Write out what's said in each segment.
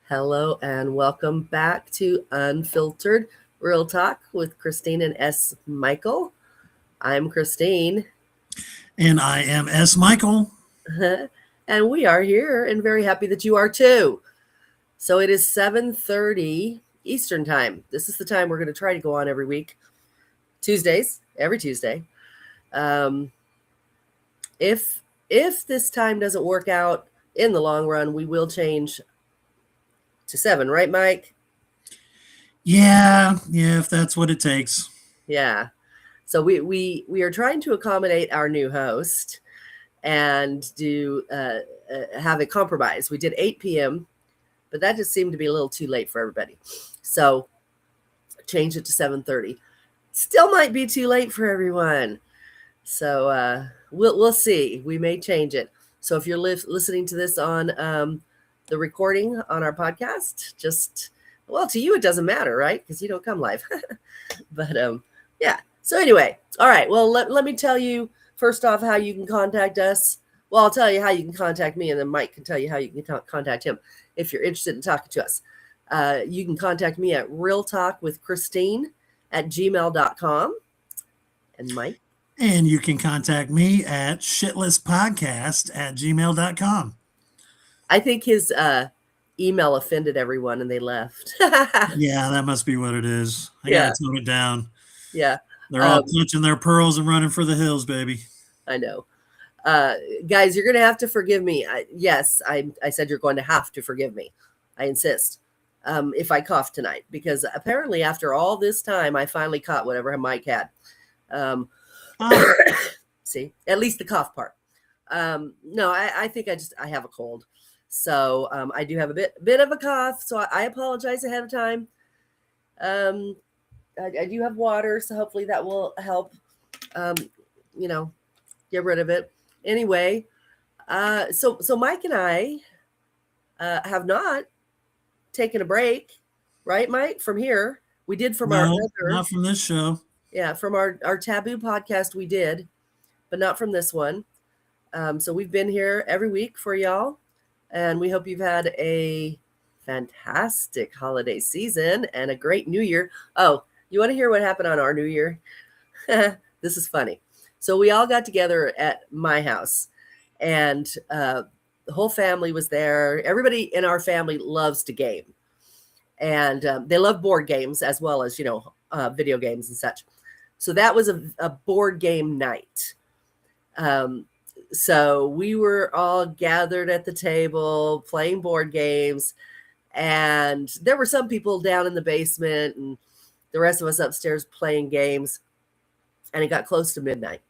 Hello and welcome back to Unfiltered Real Talk with Christine and S. Michael. I'm Christine, And I am S. Michael. and we are here and very happy that you are too. So it is 7:30 Eastern Time. This is the time we're going to try to go on every week, Tuesdays, every Tuesday. Um, if this time doesn't work out in the long run, we will change to 7, right, Mike? Yeah, if that's what it takes. Yeah. So we are trying to accommodate our new host and do have a compromise. We did 8 p.m., but that just seemed to be a little too late for everybody. So change it to 7:30. Still might be too late for everyone. So we'll see. We may change it. So if you're listening to this on the recording on our podcast, to you it doesn't matter, right? Because you don't come live. But yeah. So anyway, all right. Well, let me tell you first off how you can contact us. Well, I'll tell you how you can contact me, and then Mike can tell you how you can contact him if you're interested in talking to us. You can contact me at realtalkwithchristine@gmail.com. And Mike? And you can contact me at shitlesspodcast@gmail.com. I think his email offended everyone and they left. Yeah, that must be what it is. I Yeah. got to tone it down. Yeah. They're all clutching their pearls and running for the hills, baby. I know. Guys, you're going to have to forgive me. Yes, I said you're going to have to forgive me. I insist. If I cough tonight, because apparently after all this time, I finally caught whatever Mike had. See, at least the cough part. No, I think I have a cold. So I do have a bit of a cough. So I apologize ahead of time. I do have water, so hopefully that will help, get rid of it. Anyway, so Mike and I have not taken a break, right, Mike? From here, we did from our other, not from this show. Yeah, from our taboo podcast we did, but not from this one. So we've been here every week for y'all, and we hope you've had a fantastic holiday season and a great New Year. Oh, you want to hear what happened on our New Year? This is funny. So we all got together at my house, and the whole family was there. Everybody in our family loves to game, and they love board games as well as, video games and such. So that was a board game night. So we were all gathered at the table playing board games, and there were some people down in the basement and the rest of us upstairs playing games, and it got close to midnight.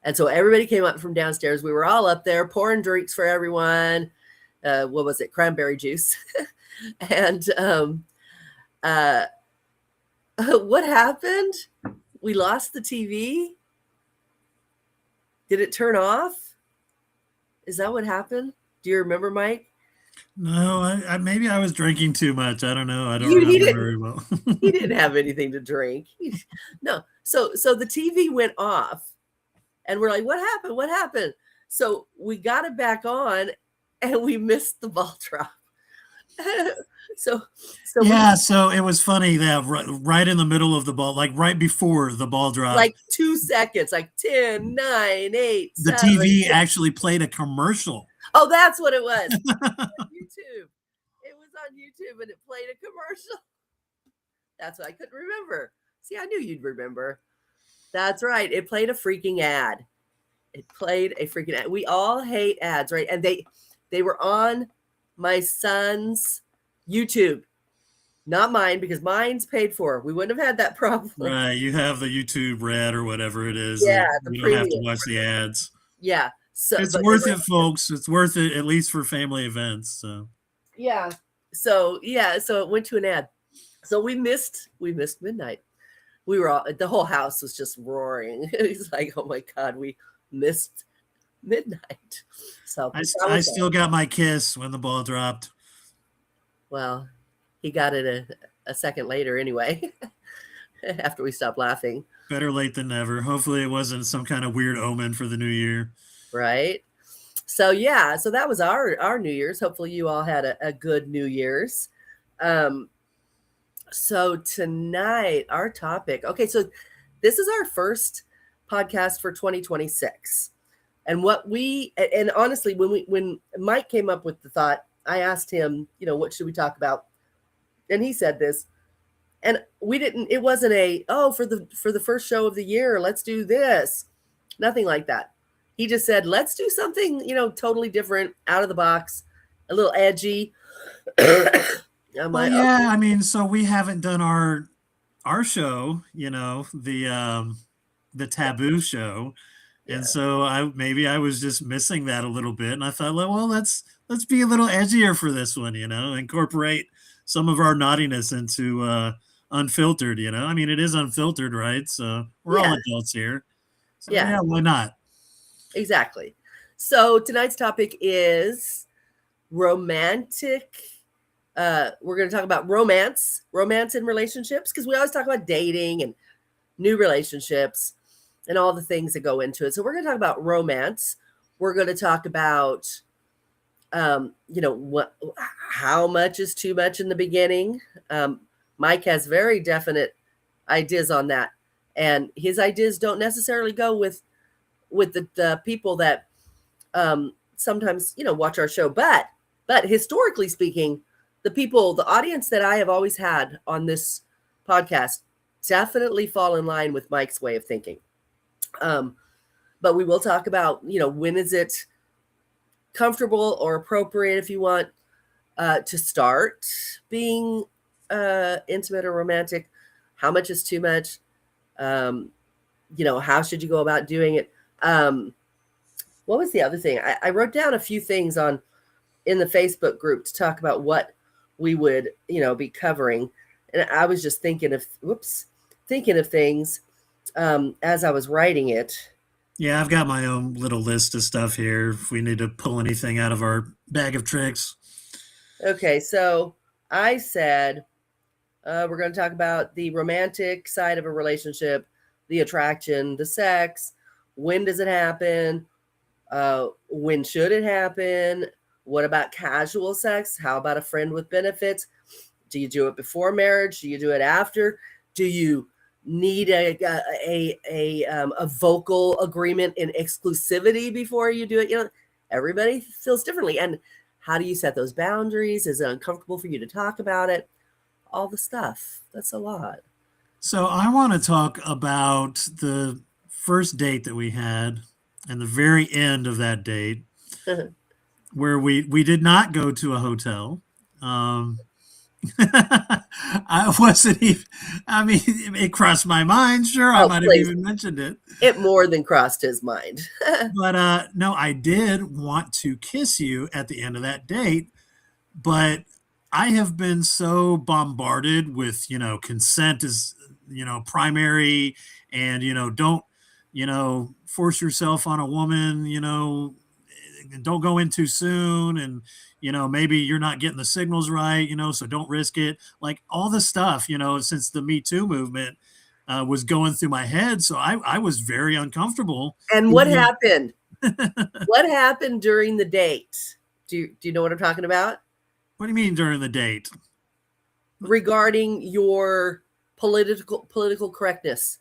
And so everybody came up from downstairs. We were all up there pouring drinks for everyone. What was it? Cranberry juice. And what happened? We lost the TV. Did it turn off? Is that what happened? Do you remember, Mike? No, I maybe I was drinking too much. I don't know. I don't remember very well. He didn't have anything to drink. No. So the TV went off, and we're like, what happened? What happened? So we got it back on, and we missed the ball drop. So it was funny that right in the middle of the ball, like right before the ball dropped, like 2 seconds, like 10, 9, 8, the 7, TV actually played a commercial. Oh, that's what it was. YouTube. It was on YouTube, and it played a commercial. That's what I couldn't remember. See, I knew you'd remember. That's right. It played a freaking ad. We all hate ads, right? And they were on my son's YouTube, not mine, because mine's paid for. We wouldn't have had that problem. Right. You have the YouTube Red or whatever it is. Yeah. You don't have to watch the ads. Yeah. So it's worth it, folks. It's worth it, at least for family events. So yeah. So it went to an ad. So we missed midnight. We were the whole house was just roaring. It's like, oh my God, we missed midnight. So I still got my kiss when the ball dropped. Well, he got it a second later anyway, after we stopped laughing. Better late than never. Hopefully it wasn't some kind of weird omen for the new year. Right. So yeah, so that was our New Year's. Hopefully you all had a good New Year's. Um, so tonight our topic. Okay, so this is our first podcast for 2026. And what we and honestly, when Mike came up with the thought, I asked him, what should we talk about? And he said this. And we didn't, it wasn't for the first show of the year, let's do this. Nothing like that. He just said, let's do something, totally different, out of the box, a little edgy. I'm Well, like, yeah, okay, I mean, so we haven't done our show, the taboo show. And yeah, so I was just missing that a little bit. And I thought, well, let's be a little edgier for this one, incorporate some of our naughtiness into unfiltered, I mean, it is unfiltered, right? So we're all yeah, adults here. So yeah, yeah, why not? exactly. So tonight's topic is romantic. We're going to talk about romance in relationships, because we always talk about dating and new relationships and all the things that go into it. So we're going to talk about romance. We're going to talk about, how much is too much in the beginning. Mike has very definite ideas on that, and his ideas don't necessarily go with the people that sometimes watch our show, but historically speaking, the audience that I have always had on this podcast definitely fall in line with Mike's way of thinking. But we will talk about, when is it comfortable or appropriate, if you want, to start being intimate or romantic. How much is too much? How should you go about doing it? What was the other thing? I wrote down a few things in the Facebook group to talk about what we would, be covering. And I was just thinking of things as I was writing it. Yeah, I've got my own little list of stuff here if we need to pull anything out of our bag of tricks. Okay, so I said we're going to talk about the romantic side of a relationship, the attraction, the sex. When does it happen? When should it happen? What about casual sex? How about a friend with benefits? Do you do it before marriage? Do you do it after? Do you need a vocal agreement in exclusivity before you do it? Everybody feels differently. And how do you set those boundaries? Is it uncomfortable for you to talk about it? All the stuff. That's a lot. So I want to talk about the first date that we had and the very end of that date where we did not go to a hotel. I wasn't even, I mean, it crossed my mind. Sure, I Oh, might have please. even mentioned it. It more than crossed his mind. But no, I did want to kiss you at the end of that date, but I have been so bombarded with, consent is, primary, and, don't, force yourself on a woman, don't go in too soon, and, maybe you're not getting the signals right, so don't risk it. Like all the stuff, since the Me Too movement was going through my head. So I was very uncomfortable. And what Even happened? What happened during the date? Do you know what I'm talking about? What do you mean during the date? Regarding your political correctness.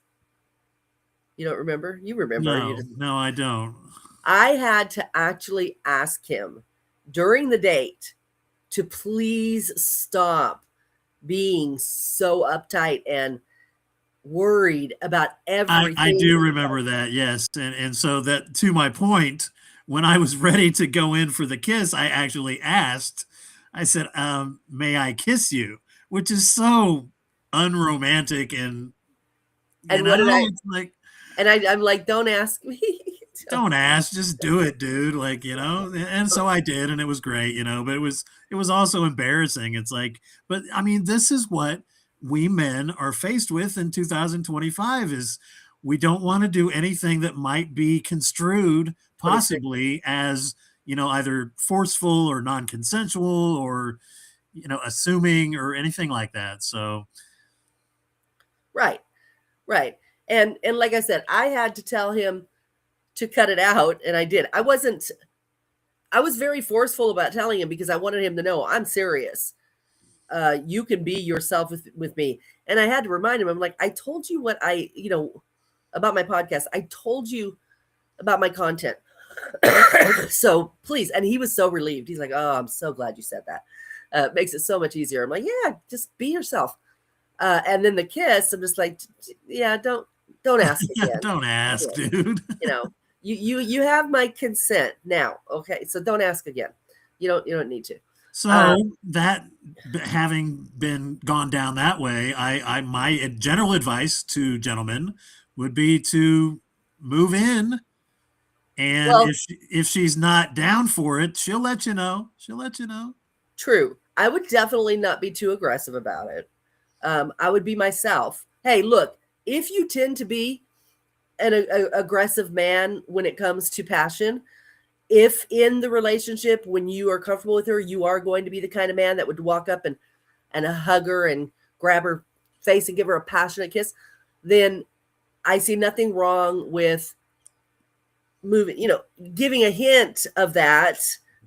You don't remember? You remember. You No, just, no, I don't. I had to actually ask him during the date to please stop being so uptight and worried about I everything. do remember that, yes. And so that, to my point, when I was ready to go in for the kiss, I actually asked, I said, may I kiss you? Which is so unromantic, and And what did I? it's like, And I'm like, don't ask me. don't ask, just do it, dude. Like, and so I did, and it was great, but it was also embarrassing. It's like, but I mean, this is what we men are faced with in 2025 is we don't want to do anything that might be construed 26. possibly as, either forceful or non-consensual or, assuming or anything like that. So Right. Right. And like I said, I had to tell him to cut it out, and I did. I wasn't I was very forceful about telling him because I wanted him to know I'm serious. You can be yourself with me. And I had to remind him, I'm like, I told you what about my podcast. I told you about my content. So please. And he was so relieved. He's like, oh, I'm so glad you said that. It makes it so much easier. I'm like, yeah, just be yourself. And then the kiss, I'm just like, yeah, don't ask again. Don't ask, Yeah. dude. You have my consent now. Okay. So don't ask again. You don't need to. So that having been gone down that way, I my general advice to gentlemen would be to move in, and Well, if she's not down for it, she'll let you know. She'll let you know. true. I would definitely not be too aggressive about it. I would be myself. Hey, look, if you tend to be an aggressive man when it comes to passion, if in the relationship when you are comfortable with her, you are going to be the kind of man that would walk up and hug her and grab her face and give her a passionate kiss, then I see nothing wrong with moving, giving a hint of that.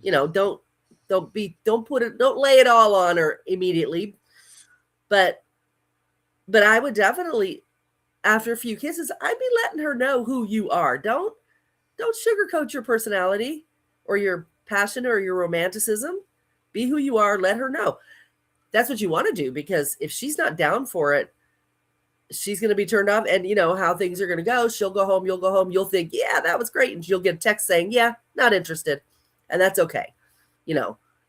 Don't lay it all on her immediately. But I would definitely, after a few kisses, I'd be letting her know who you are. Don't sugarcoat your personality or your passion or your romanticism. Be who you are. Let her know. That's what you want to do, because if she's not down for it, she's going to be turned off, and you know how things are going to go. She'll go home. You'll go home. You'll think, yeah, that was great. And you'll get a text saying, yeah, not interested. And that's okay.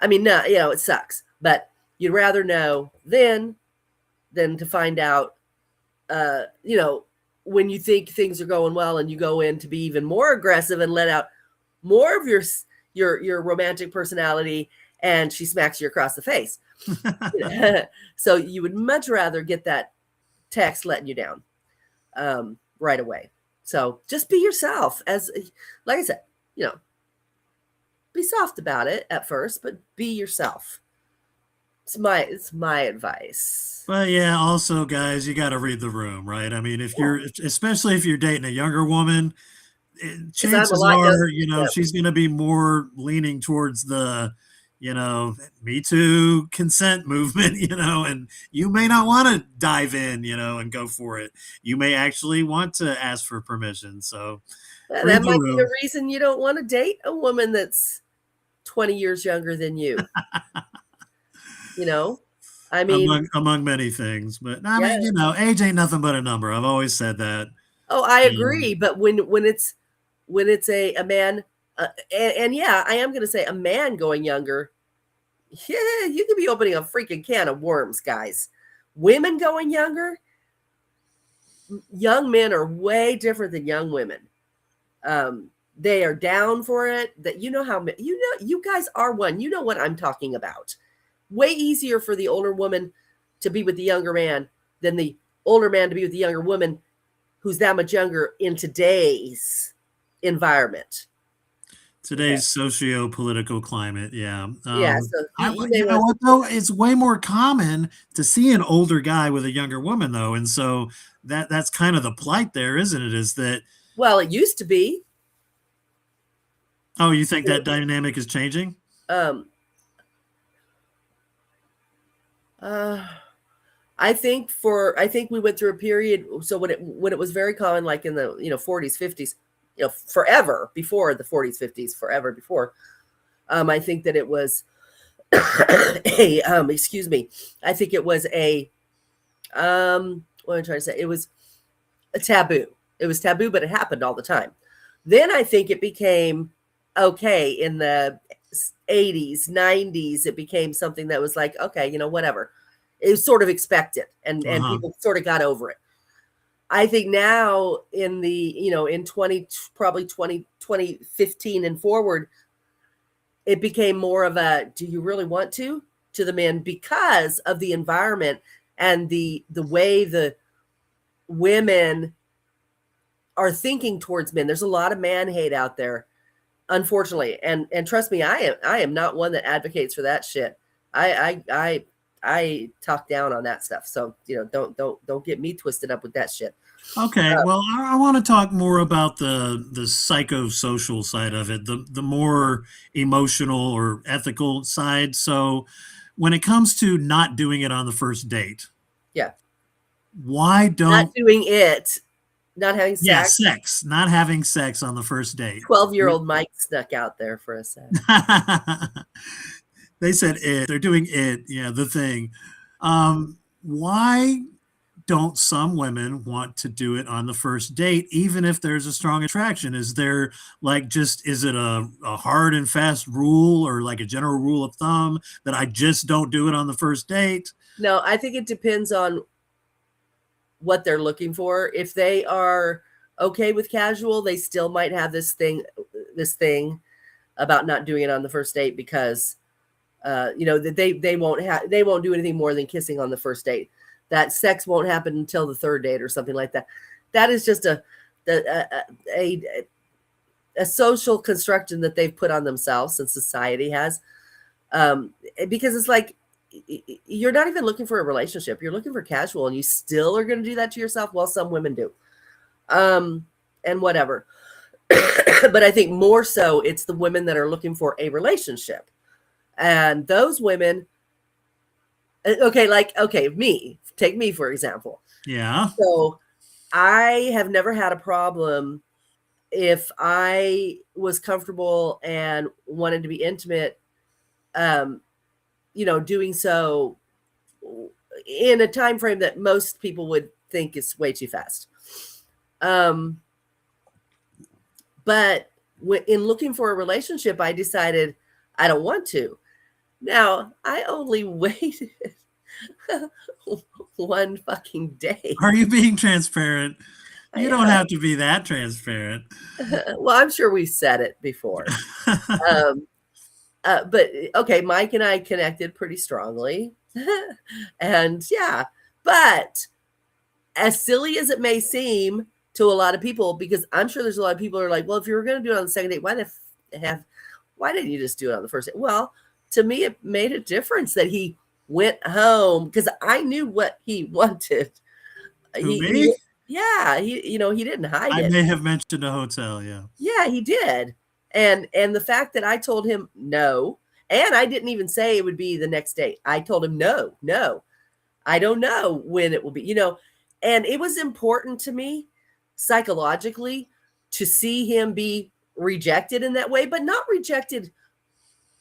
I mean, no, it sucks, but you'd rather know then than to find out, when you think things are going well and you go in to be even more aggressive and let out more of your romantic personality, and she smacks you across the face. So you would much rather get that text letting you down right away. So just be yourself. Like I said, be soft about it at first, but be yourself. It's my advice. But yeah, also guys, you got to read the room, right? I mean, especially if you're dating a younger woman, chances are, she's going to be more leaning towards the, Me Too consent movement, and you may not want to dive in, and go for it. You may actually want to ask for permission. So that might be the reason you don't want to date a woman that's 20 years younger than you. I mean, among many things, but I mean, age ain't nothing but a number. I've always said that. Oh, I agree. But when it's a man, and yeah, I am going to say a man going younger, yeah, you could be opening a freaking can of worms, guys. Women going younger, young men are way different than young women. They are down for it. That you guys are one. You know what I'm talking about. Way easier for the older woman to be with the younger man than the older man to be with the younger woman who's that much younger in today's environment. Today's socio-political climate, yeah. Yeah, so you know what though? It's way more common to see an older guy with a younger woman though, and so that's kind of the plight there, isn't it? Is that? Well, it used to be. Oh, you think that dynamic is changing? I think we went through a period. So when it was very common, like in the 40s, 50s, forever before the 40s, 50s, forever before. I think that it was excuse me. I think it was what am I trying to say? It was a taboo. It was taboo, but it happened all the time. Then I think it became okay in the 80s, 90s. It became something that was like, okay, whatever. It was sort of expected, and people sort of got over it. I think now in the, in 2015 and forward, it became more of a, do you really want to the men, because of the environment and the way the women are thinking towards men. There's a lot of man hate out there, unfortunately. And trust me, I am not one that advocates for that shit. I talk down on that stuff. So, don't get me twisted up with that shit. Okay, well, I want to talk more about the psychosocial side of it, the more emotional or ethical side. So, when it comes to not doing it on the first date, Yeah. why Not don't doing it, not having yeah, sex. sex, not having sex on the first date? 12-year-old Mike snuck out there for a sec. They said it. They're doing it. Yeah, the thing. Why don't some women want to do it on the first date, even if there's a strong attraction? Is there like just, is it a hard and fast rule or like a general rule of thumb that I just don't do it on the first date? No, I think it depends on what they're looking for. If they are okay with casual, they still might have this thing about not doing it on the first date because that they won't do anything more than kissing on the first date. That sex won't happen until the third date or something like that. That is just a social construction that they've put on themselves and society has. Because it's like you're not even looking for a relationship. You're looking for casual, and you still are going to do that to yourself. Well, some women do, and whatever. But I think more so, it's the women that are looking for a relationship, and those women. Okay, take me for example. Yeah. So I have never had a problem if I was comfortable and wanted to be intimate, um, doing so in a time frame that most people would think is way too fast. Um, but in looking for a relationship, I decided I don't want to. Now, I only waited one fucking day. Are you being transparent? I You don't am. have to be that transparent. Well, I'm sure we said it before. Um, but okay, Mike and I connected pretty strongly. And yeah, but as silly as it may seem to a lot of people, because I'm sure there's a lot of people who are like, well, if you were going to do it on the second date, why didn't you just do it on the first date? Well, to me, it made a difference that he went home because I knew what he wanted. Who, He me? yeah, he didn't hide I it. may have mentioned a hotel. Yeah. Yeah, he did. And the fact that I told him no, and I didn't even say it would be the next day. I told him no, no. I don't know when it will be. And it was important to me psychologically to see him be rejected in that way, but not rejected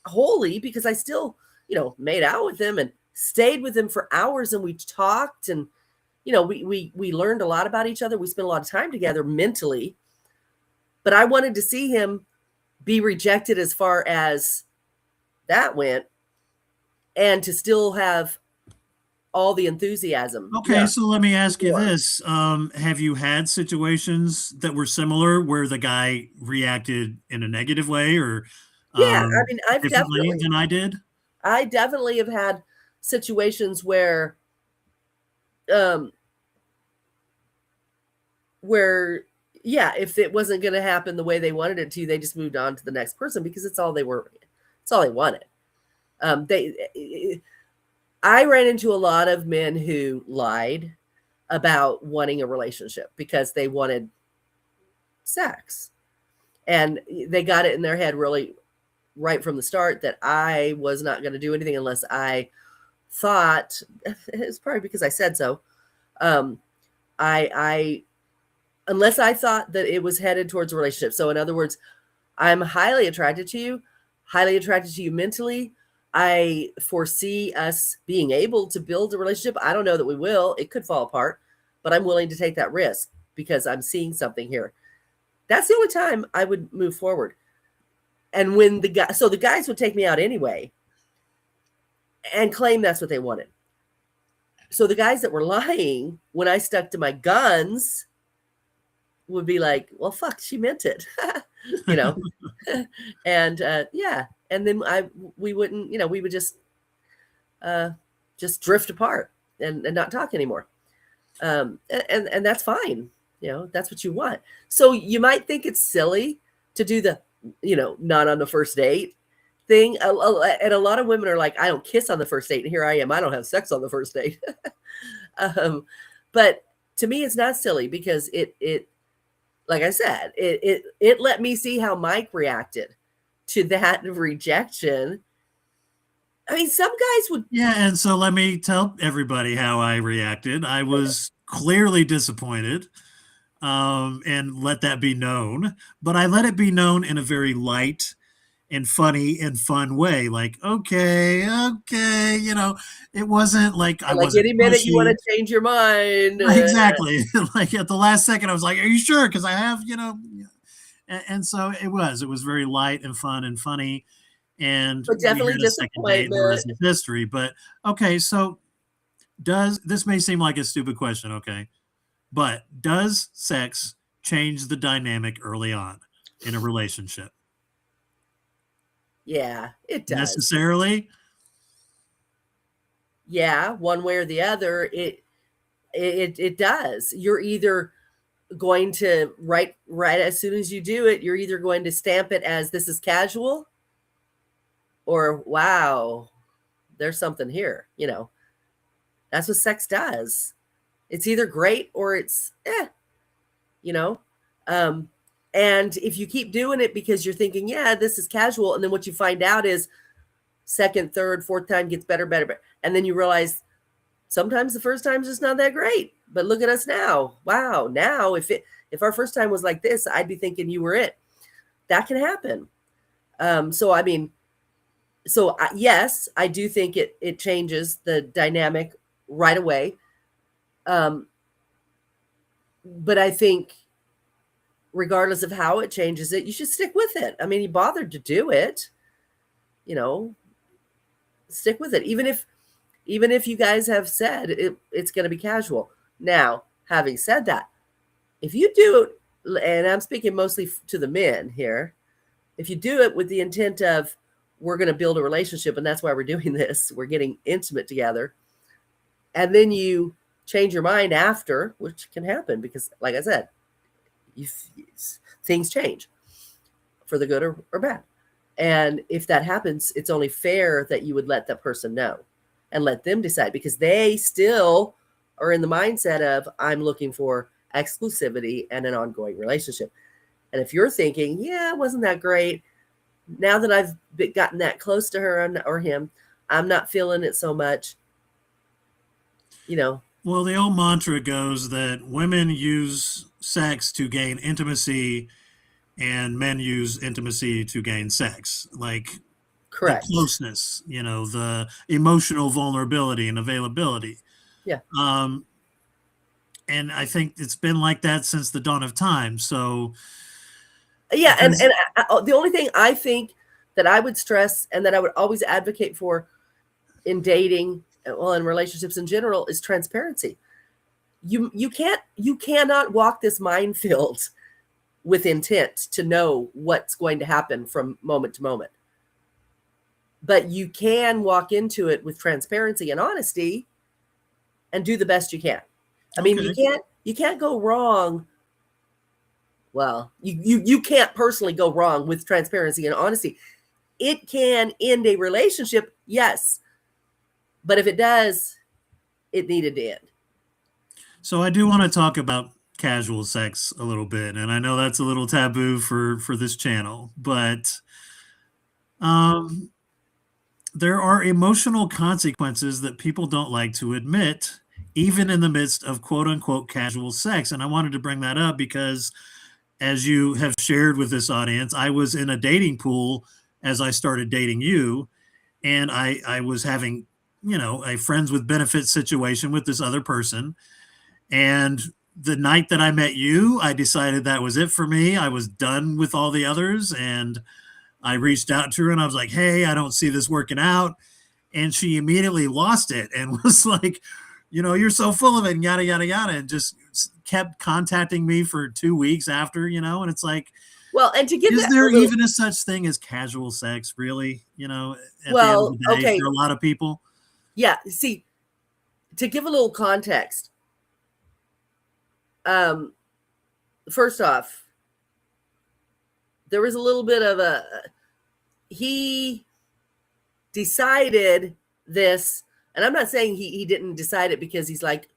wholly because I still, made out with him and stayed with him for hours and we talked and we learned a lot about each other. We spent a lot of time together mentally, but I wanted to see him be rejected as far as that went and to still have all the enthusiasm. Okay, Yeah, so let me ask you sure. this. Have you had situations that were similar where the guy reacted in a negative way or Yeah, I mean, differently than I did? I definitely have had situations um where yeah, if it wasn't going to happen the way they wanted it to, they just moved on to the next person because it's all they wanted. They I ran into a lot of men who lied about wanting a relationship because they wanted sex. And they got it in their head really right from the start that I was not going to do anything unless I thought it's probably because I said so. Um, I unless I thought that it was headed towards a relationship. So in other words, I'm highly attracted to you mentally. I foresee us being able to build a relationship. I don't know that we will. It could fall apart, but I'm willing to take that risk because I'm seeing something here. That's the only time I would move forward. And when the guys would take me out anyway and claim that's what they wanted. So the guys that were lying when I stuck to my guns would be like, well, fuck, she meant it, you know? And yeah. And then we wouldn't, we would just drift apart and not talk anymore. And that's fine. That's what you want. So you might think it's silly to do the, not on the first date thing. And a lot of women are like, I don't kiss on the first date. And here I am. I don't have sex on the first date. um, but to me, it's not silly because it like I said, it let me see how Mike reacted to that rejection. I mean, some guys would. Yeah, and so let me tell everybody how I reacted. I was clearly disappointed, and let that be known. But I let it be known in a very light and funny and fun way. Like, okay, okay, it wasn't like I Like wasn't any minute you want pushy. to change your mind. Exactly. Like at the last second, I was like, "Are you sure?" Because I have, and so it was very light and fun and funny, and But we definitely had a second date, and the disappointment. rest is history. But okay, so does this may seem like a stupid question, okay, but does sex change the dynamic early on in a relationship? Yeah, it does. Necessarily? Yeah, one way or the other, it does. You're either going to right as soon as you do it, you're either going to stamp it as this is casual or wow, there's something here. That's what sex does. It's either great or it's you know. Um, and if you keep doing it because you're thinking, yeah, this is casual, and then what you find out is second, third, fourth time gets better, better, better, and then you realize sometimes the first time's just not that great. But look at us now. Wow. Now if our first time was like this, I'd be thinking you were it. That can happen. So I mean, yes, I do think it changes the dynamic right away. Um, but I think regardless of how it changes it, you should stick with it. I mean, you bothered to do it, you know, stick with it. Even if you guys have said it's going to be casual. Now, having said that, if you do it, and I'm speaking mostly to the men here, if you do it with the intent of we're going to build a relationship and that's why we're doing this, we're getting intimate together, and then you change your mind after, which can happen because, like I said, you, things change for the good or bad. And if that happens, it's only fair that you would let that person know and let them decide because they still are in the mindset of I'm looking for exclusivity and an ongoing relationship. And if you're thinking, yeah, it wasn't that great, now that I've gotten that close to her or him, I'm not feeling it so much, you know. Well, the old mantra goes that women use sex to gain intimacy and men use intimacy to gain sex. Like the Correct. closeness, the emotional vulnerability and availability. Yeah. Um, and I think it's been like that since the dawn of time. So Yeah, and does the only thing I think that I would stress and that I would always advocate for in dating, well, in relationships in general, is transparency. You cannot walk this minefield with intent to know what's going to happen from moment to moment. But you can walk into it with transparency and honesty and do the best you can. I mean, okay. you can't go wrong. Well, you can't personally go wrong with transparency and honesty. It can end a relationship, yes. But if it does, it needed to end. So I do want to talk about casual sex a little bit, and I know that's a little taboo for this channel, but um, there are emotional consequences that people don't like to admit, even in the midst of quote unquote casual sex. And I wanted to bring that up because, as you have shared with this audience, I was in a dating pool as I started dating you, and I was having, a friends with benefits situation with this other person. And the night that I met you, I decided that was it for me. I was done with all the others. And I reached out to her and I was like, hey, I don't see this working out. And she immediately lost it and was like, you're so full of it and yada, yada, yada. And just kept contacting me for 2 weeks after, and it's like, Well, and to give is that there a little, even a such thing as casual sex, really? At the end of well, the day, okay, for a lot of people. yeah. See, to give a little context, um, first off, there was a little bit of he decided this, and I'm not saying he didn't decide it because he's like,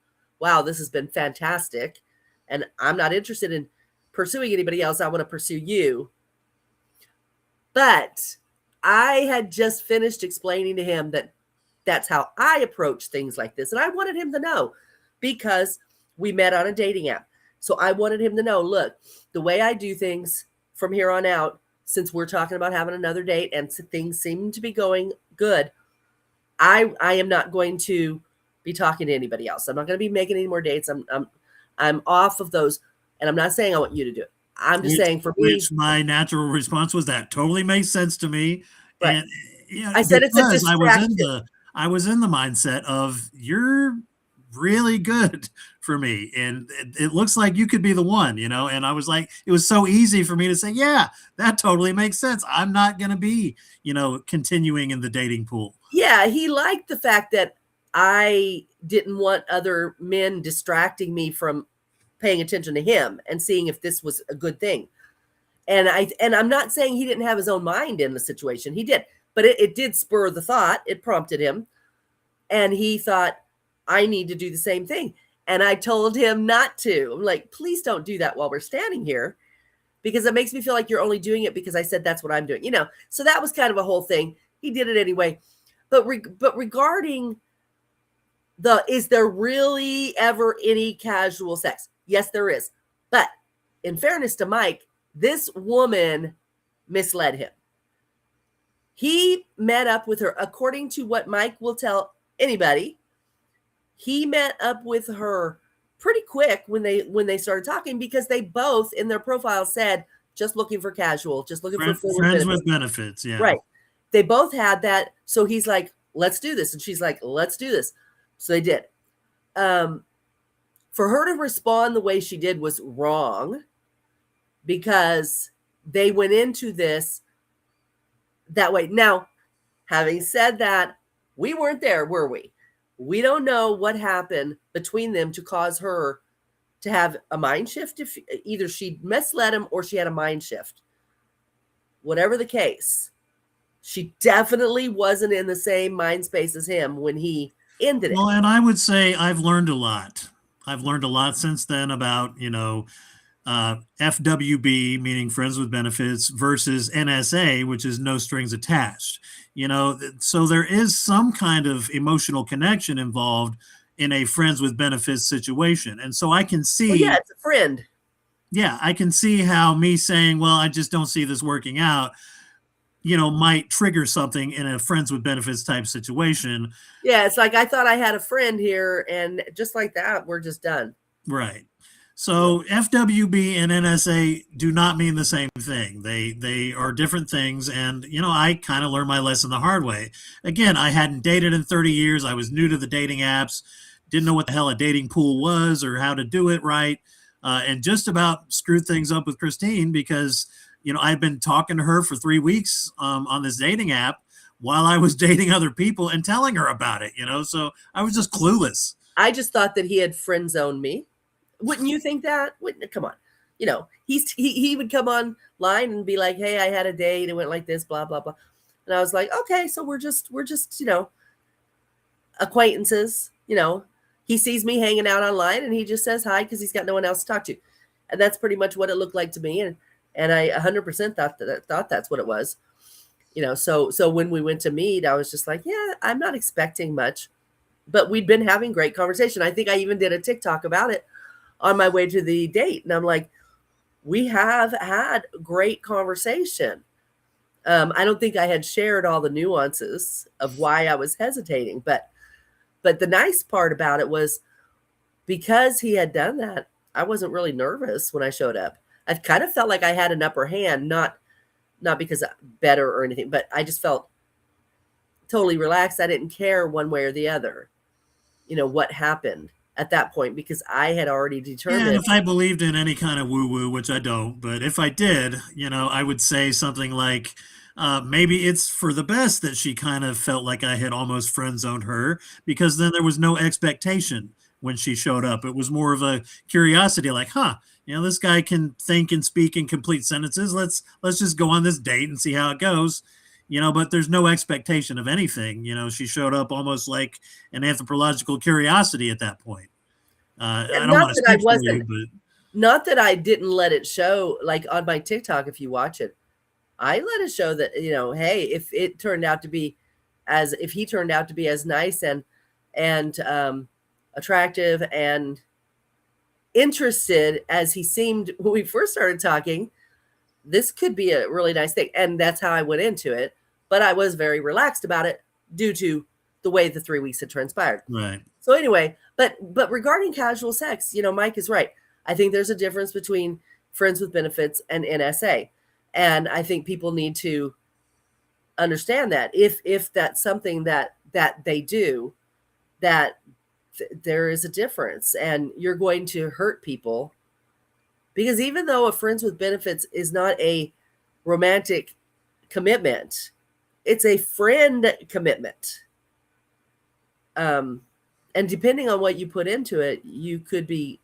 wow, this has been fantastic. And I'm not interested in pursuing anybody else. I want to pursue you. But I had just finished explaining to him that that's how I approach things like this. And I wanted him to know because we met on a dating app. So I wanted him to know, look, the way I do things from here on out, since we're talking about having another date and things seem to be going good, I am not going to be talking to anybody else. I'm not going to be making any more dates. I'm off of those. And I'm not saying I want you to do it. I'm just saying for me. Which my natural response was that totally makes sense to me. Right. And I said it's a because distraction. I was in the mindset of you're really good for me and it looks like you could be the one, and I was like, it was so easy for me to say, yeah, that totally makes sense. I'm not going to be, continuing in the dating pool. Yeah, he liked the fact that I didn't want other men distracting me from paying attention to him and seeing if this was a good thing. And I'm not saying he didn't have his own mind in the situation. He did, but it did spur the thought. It prompted him. And he thought, I need to do the same thing. And I told him not to. I'm like, please don't do that while we're standing here, because it makes me feel like you're only doing it because I said that's what I'm doing. So that was kind of a whole thing. He did it anyway. But regarding is there really ever any casual sex? Yes, there is. But in fairness to Mike, this woman misled him. He met up with her, according to what Mike will tell anybody. He met up with her pretty quick when they started talking, because they both in their profile said just looking for casual, just looking for friends with benefits. Yeah, right. They both had that. So he's like, let's do this, and she's like, let's do this. So they did. For her to respond the way she did was wrong, because they went into this that way. Now, having said that, we weren't there, were we? We don't know what happened between them to cause her to have a mind shift. If either she misled him or she had a mind shift. Whatever the case, she definitely wasn't in the same mind space as him when he ended it. Well, and I would say I've learned a lot. I've learned a lot since then about, FWB, meaning friends with benefits, versus NSA, which is no strings attached. So there is some kind of emotional connection involved in a friends with benefits situation. And so I can see. Well, yeah, it's a friend. Yeah, I can see how me saying, well, I just don't see this working out, might trigger something in a friends with benefits type situation. Yeah, it's like, I thought I had a friend here, and just like that, we're just done. Right. So FWB and NSA do not mean the same thing. They are different things. And, I kind of learned my lesson the hard way. Again, I hadn't dated in 30 years. I was new to the dating apps, didn't know what the hell a dating pool was or how to do it right. And just about screwed things up with Christine because, I'd been talking to her for 3 weeks on this dating app while I was dating other people and telling her about it, so I was just clueless. I just thought that he had friend zoned me. Wouldn't you think that? Come on. He would come online and be like, hey, I had a date. It went like this, blah, blah, blah. And I was like, okay, so we're just, acquaintances. He sees me hanging out online and he just says hi because he's got no one else to talk to. And that's pretty much what it looked like to me. And I 100% thought that's what it was. So when we went to meet, I was just like, yeah, I'm not expecting much. But we'd been having great conversation. I think I even did a TikTok about it on my way to the date. And I'm like, we have had great conversation. I don't think I had shared all the nuances of why I was hesitating, but the nice part about it was because he had done that, I wasn't really nervous when I showed up. I kind of felt like I had an upper hand, not because I'm better or anything, but I just felt totally relaxed. I didn't care one way or the other, what happened at that point, because I had already determined. Yeah, if I believed in any kind of woo-woo, which I don't, but if I did, I would say something like, maybe it's for the best that she kind of felt like I had almost friend-zoned her, because then there was no expectation when she showed up. It was more of a curiosity, like, this guy can think and speak in complete sentences. Let's just go on this date and see how it goes. But there's no expectation of anything. She showed up almost like an anthropological curiosity at that point. I don't Not want to that I speak for wasn't, you, but not that I didn't let it show, like on my TikTok, if you watch it, I let it show that, hey, if it turned out to be if he turned out to be as nice and attractive and interested as he seemed when we first started talking, this could be a really nice thing. And that's how I went into it. But I was very relaxed about it due to the way the 3 weeks had transpired. right. So anyway, but regarding casual sex, Mike is right. I think there's a difference between friends with benefits and NSA. And I think people need to understand that if that's something that they do, that there is a difference and you're going to hurt people, because even though a friends with benefits is not a romantic commitment, it's a friend commitment. And depending on what you put into it, you could be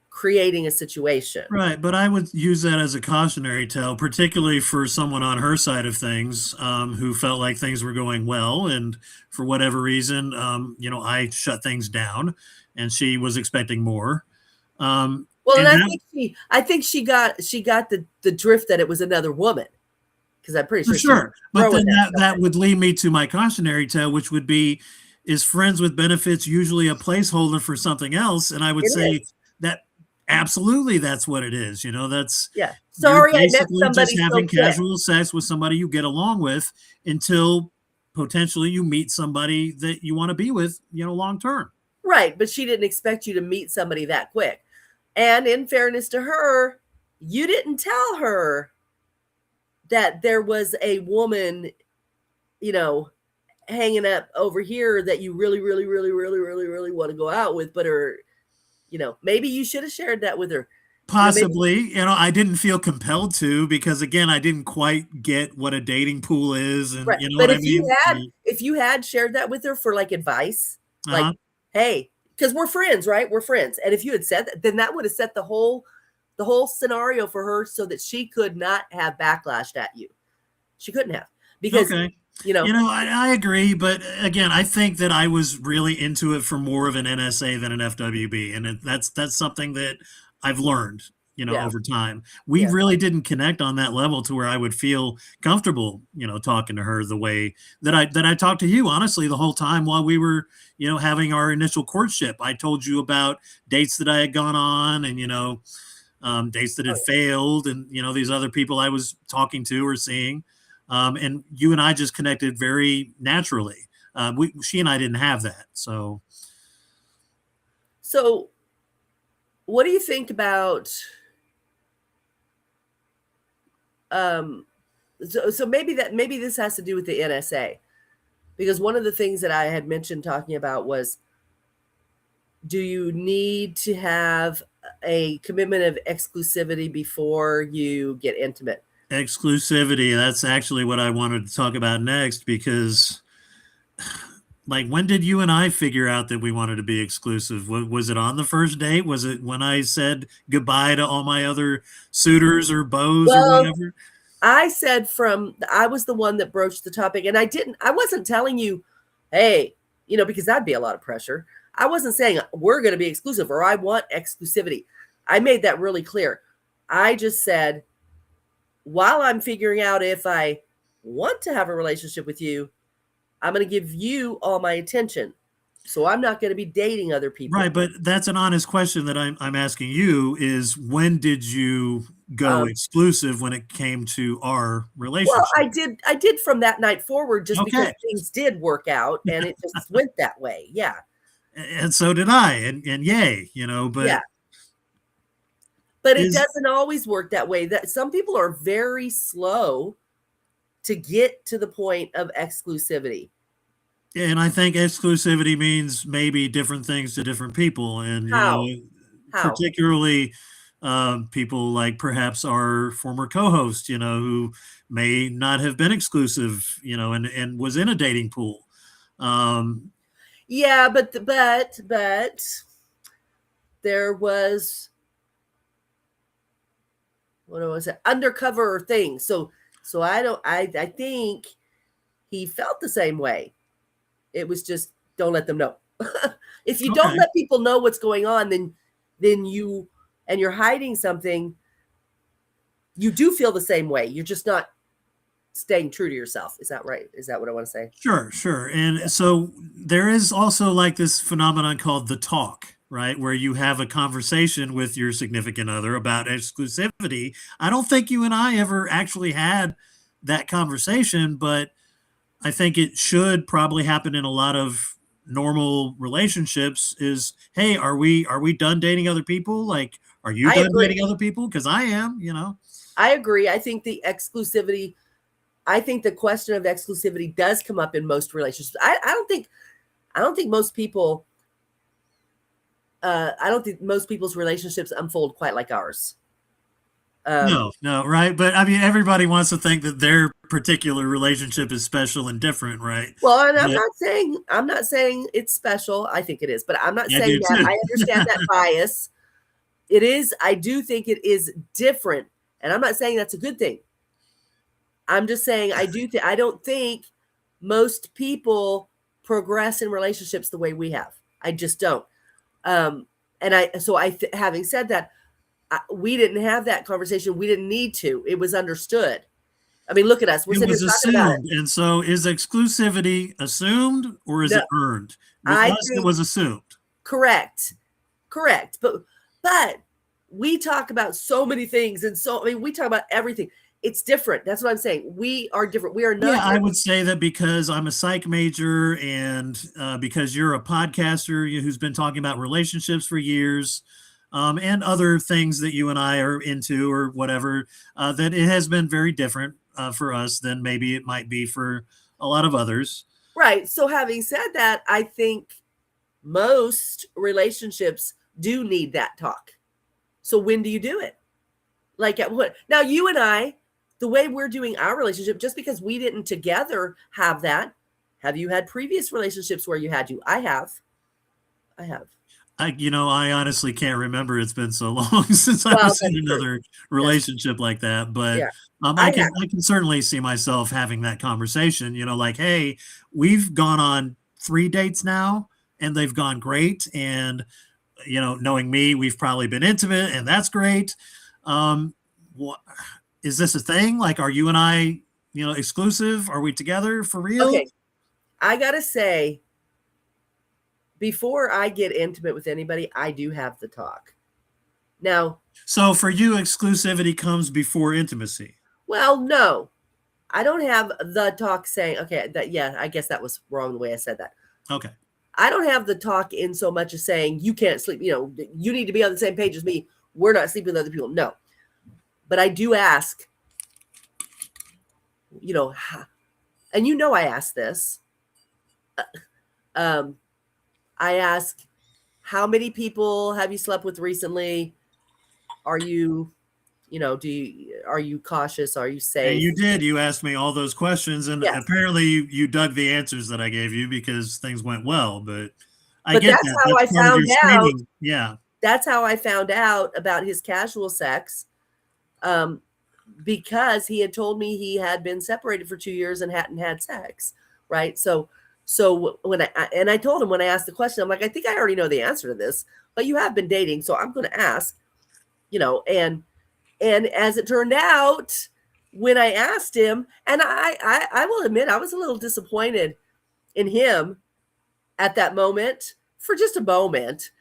creating a situation. Right, but I would use that as a cautionary tale, particularly for someone on her side of things, who felt like things were going well, and for whatever reason, I shut things down, and she was expecting more. Well, and And that I think she got the drift that it was another woman, because I'm pretty for sure she was sure, but throwing then that that stuff that in. would lead me to my cautionary tale, which would be, is friends with benefits usually a placeholder for something else? And I would It say is. that absolutely that's what it is. That's, Yeah. you're Sorry, I met basically just somebody so having quick. casual sex with somebody you get along with until potentially you meet somebody that you want to be with, long term. Right, but she didn't expect you to meet somebody that quick. And in fairness to her, you didn't tell her that there was a woman, you know, hanging up over here that you really, really, really, really, really, really want to go out with, but maybe you should have shared that with her. Maybe Possibly, I didn't feel compelled to, because again, I didn't quite get what a dating pool is, and right. you know But what I mean? if you had shared that with her for like advice, like, Uh-huh. hey, because we're friends, right? We're friends. And if you had said that, then that would have set the whole scenario for her so that she could not have backlashed at you. She couldn't have. Because, Okay. you know, I agree, but again, I think that I was really into it for more of an NSA than an FWB, and that's something that I've learned, yeah, over time. We yeah. really didn't connect on that level to where I would feel comfortable, talking to her the way that I talked to you, honestly, the whole time while we were, having our initial courtship. I told you about dates that I had gone on, and dates that Oh, had yeah. failed, and these other people I was talking to or seeing, and you and I just connected very naturally. She and I didn't have that, so So what do you think about um so maybe this has to do with the NSA, because one of the things that I had mentioned talking about was, do you need to have a commitment of exclusivity before you get intimate? exclusivity. That's actually what I wanted to talk about next, because like, when did you and I figure out that we wanted to be exclusive? Was it on the first date? Was it when I said goodbye to all my other suitors or beaux or Well, whatever? I was the one that broached the topic, and I wasn't telling you, hey, because that'd be a lot of pressure. I wasn't saying we're going to be exclusive or I want exclusivity. I made that really clear. I just said, while I'm figuring out if I want to have a relationship with you, I'm going to give you all my attention. So I'm not going to be dating other Right, people. but that's an honest question that I'm asking you, is when did you go Um, exclusive when it came to our well, relationship? I did from that night forward, just because Okay. things did work out and it just went that way. Yeah. And so did I, and yay, but Yeah. But it is doesn't always work that way. That some people are very slow to get to the point of exclusivity. and I think exclusivity means maybe different things to different people, and How? How? particularly people like perhaps our former co-host, who may not have been exclusive, and was in a dating pool. Um, Yeah, but there was, what was it, undercover thing. So I think he felt the same way. It was just, don't let them know. If you don't Okay. let people know what's going on, then you're hiding something, you do feel the same way. You're just not staying true to yourself. Is that right? Is that what I want to say? Sure, sure. Yeah. And so there is also like this phenomenon called the talk, right? Where you have a conversation with your significant other about exclusivity. I don't think you and I ever actually had that conversation, but I think it should probably happen in a lot of normal relationships is, hey, are we done dating other people? Like, are you I done agree. dating other people? Because I am, you know. I agree. I think the exclusivity, I think the question of exclusivity does come up in most relationships. I don't think most people, I don't think most people's relationships unfold quite like ours. Um, No, no, right? But I mean, everybody wants to think that their particular relationship is special and different, right? well, and But I'm not saying it's special. I think it is, but I'm not I saying do that. too. I understand that bias. It is, I do think it is different. And I'm not saying that's a good thing. I'm just saying I don't think most people progress in relationships the way we have. I just don't. Um, and having said that, we didn't have that conversation. We didn't need to. It was understood. I mean, look at us. We're It sitting here was talking about it. assumed. And so is exclusivity assumed or is No, it earned? With I us, it think was assumed. correct, correct. But we talk about so many things, and so I mean, we talk about everything. It's different. That's what I'm saying. We are different. We are Yeah, not I here. would say that because I'm a psych major and because you're a podcaster who's been talking about relationships for years, and other things that you and I are into or whatever, that it has been very different for us than maybe it might be for a lot of others. Right. So having said that, I think most relationships do need that talk. So when do you do it? Like at what? Now you and I, the way we're doing our relationship, just because we didn't together have that, have you had previous relationships where you had to? I have. I have. I honestly can't remember. It's been so long since I Well, was in that's true. another That's relationship like that. But yeah. I I can have. I can certainly see myself having that conversation. Like, hey, we've gone on 3 dates now, and they've gone great. And knowing me, we've probably been intimate, and that's great. What is this a thing? Like, are you and I, exclusive? Are we together for real? Okay. I gotta say, before I get intimate with anybody, I do have the talk. Now, So for you, exclusivity comes before intimacy. well, no, I don't have the talk saying, okay, that, yeah, I guess that was wrong the way I said that. Okay. I don't have the talk in so much as saying, you can't sleep, you need to be on the same page as me. We're not sleeping with other people. No. But I do ask, and I ask this. Um, I ask, how many people have you slept with recently? Are you, are you cautious? Are you And safe? you did. You asked me all those questions, and Yes. apparently you dug the answers that I gave you because things went well. But I But get that's that. how That's I part of found your out. screening. Yeah. That's how I found out about his casual sex. Because he had told me he had been separated for 2 years and hadn't had sex, right? So when I told him, when I asked the question, I'm like, I think I already know the answer to this, but you have been dating, so I'm going to ask, and as it turned out, when I asked him, and I will admit I was a little disappointed in him at that moment, for just a moment,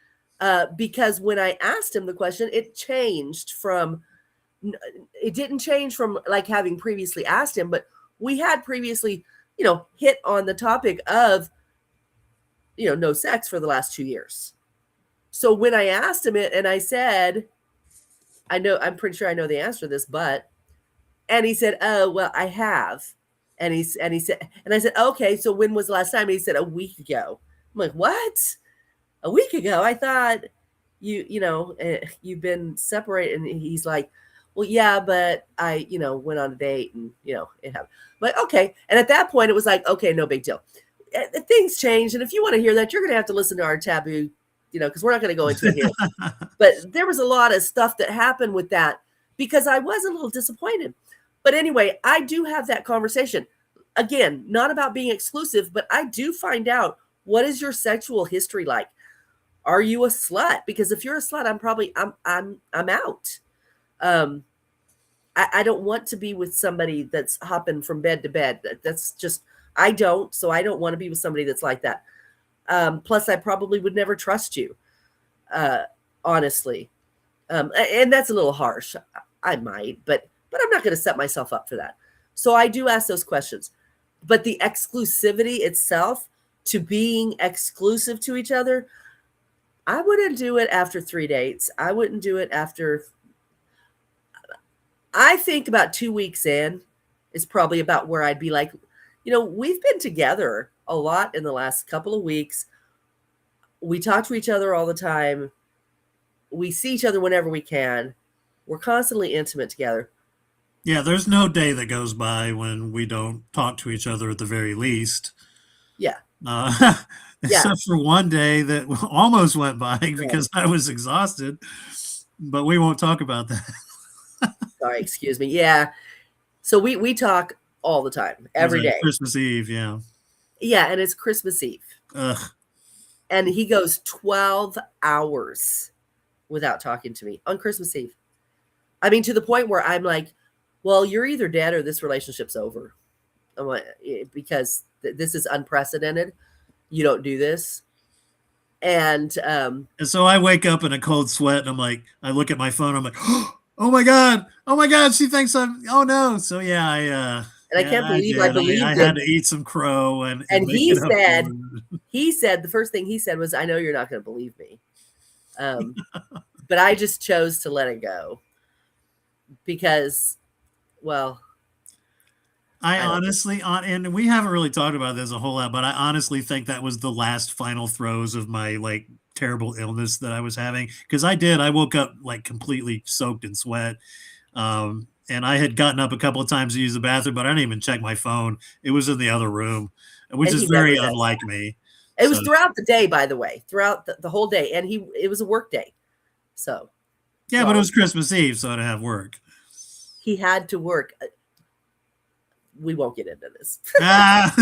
because when I asked him the question, it didn't change from like having previously asked him, but we had previously, hit on the topic of, no sex for the last 2 years. So when I asked him it and I said, I'm pretty sure I know the answer to this, and he said, oh, well, I have. And he said, and I said, okay, so when was the last time? And he said, a week ago. I'm like, what? A week ago? I thought you've been separated. And he's like, well, yeah, but I, went on a date and, it happened. But okay. And at that point, it was like, okay, no big deal. Things change. And if you want to hear that, you're going to have to listen to our taboo, because we're not going to go into it here. But there was a lot of stuff that happened with that because I was a little disappointed. But anyway, I do have that conversation. Again, not about being exclusive, but I do find out What is your sexual history like? Are you a slut? Because if you're a slut, I'm out. Um, I don't want to be with somebody that's hopping from bed to bed. That's just, I don't. So I don't want to be with somebody that's like that. Plus, I probably would never trust you, uh, honestly. And that's a little harsh. I might, but I'm not going to set myself up for that. So I do ask those questions. But the exclusivity itself, to being exclusive to each other, I wouldn't do it after 3 dates. I wouldn't do it after. I think about 2 weeks in is probably about where I'd be like, we've been together a lot in the last couple of weeks. We talk to each other all the time. We see each other whenever we can. We're constantly intimate together. Yeah, there's no day that goes by when we don't talk to each other at the very least. Yeah. Uh, Yeah. except for one day that almost went by because Right. I was exhausted, but we won't talk about that. Sorry, excuse me. Yeah. So we talk all the time, Was every it day. Christmas Eve? Yeah. Yeah, and it's Christmas Eve. Ugh. And he goes 12 hours without talking to me on Christmas Eve. I mean, to the point where I'm like, well, you're either dead or this relationship's over. I'm like, because this is unprecedented. You don't do this. And And so I wake up in a cold sweat and I'm like, I look at my phone. I'm like, oh my God. Oh my God. She thinks oh no. So yeah, I yeah, can't I believe I did. I believed had it. to eat some crow and And make it up for it. he said the first thing he said was, I know you're not going to believe me. Um, but I just chose to let it go because, well, I I don't know. honestly, and we haven't really talked about this a whole lot, but I honestly think that was the last final throes of my like terrible illness that I was having. Because I woke up like completely soaked in sweat. And I had gotten up a couple of times to use the bathroom, but I didn't even check my phone. It was in the other room, which And is he never very does. unlike me. It So was throughout the day, by the way, throughout the whole day. And it was a work day. So, yeah, but it well, was Christmas Eve, so I didn't have work. he had to work. We won't get into this. Ah.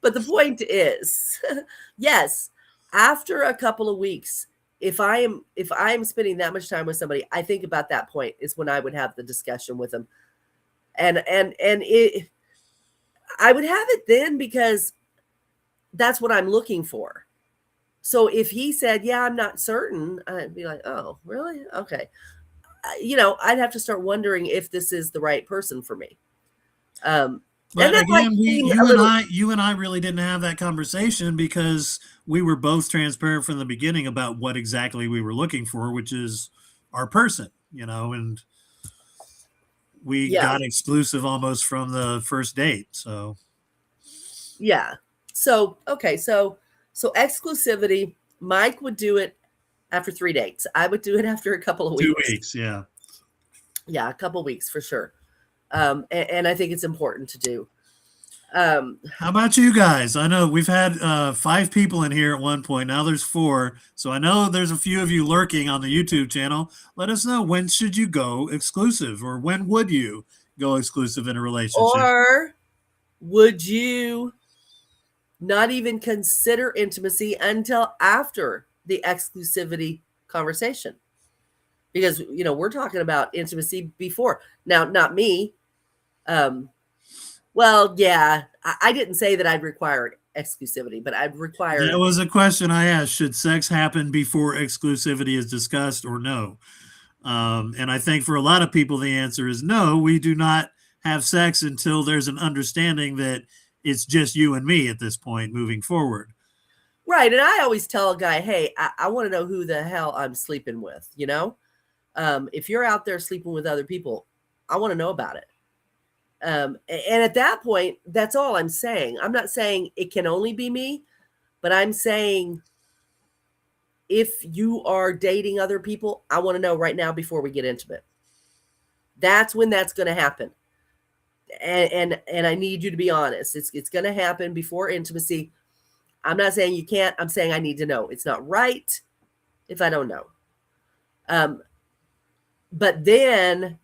But the point is, yes, after a couple of weeks, if I am spending that much time with somebody, I think about that point is when I would have the discussion with them. And it I would have it then because that's what I'm looking for. So if he said, "Yeah, I'm not certain," I'd be like, "Oh, really? Okay." I'd have to start wondering if this is the right person for me. Um, and But that's like again, being a little. you and I really didn't have that conversation because we were both transparent from the beginning about what exactly we were looking for, which is our person, and we Yeah, got exclusive almost from the first date. So yeah. So okay, so exclusivity. Mike would do it after 3 dates. I would do it after a couple of 2 weeks. weeks, yeah. Yeah, a couple of weeks for sure. And I think it's important to do. Um, How about you guys? I know we've had 5 people in here at one point. Now there's 4. So I know there's a few of you lurking on the YouTube channel. Let us know, when should you go exclusive, or when would you go exclusive in a relationship? or would you not even consider intimacy until after the exclusivity conversation? Because we're talking about intimacy before. Now, not me. Well, yeah, I didn't say that I'd require exclusivity, but I'd require. That was a question I asked. Should sex happen before exclusivity is discussed, or no? And I think for a lot of people, the answer is no. We do not have sex until there's an understanding that it's just you and me at this point moving forward. Right. And I always tell a guy, hey, I want to know who the hell I'm sleeping with. If you're out there sleeping with other people, I want to know about it. And at that point, that's all I'm saying. I'm not saying it can only be me, but I'm saying if you are dating other people, I want to know right now before we get intimate. That's when that's going to happen. And I need you to be honest. It's going to happen before intimacy. I'm not saying you can't. I'm saying I need to know. It's not right if I don't know. But then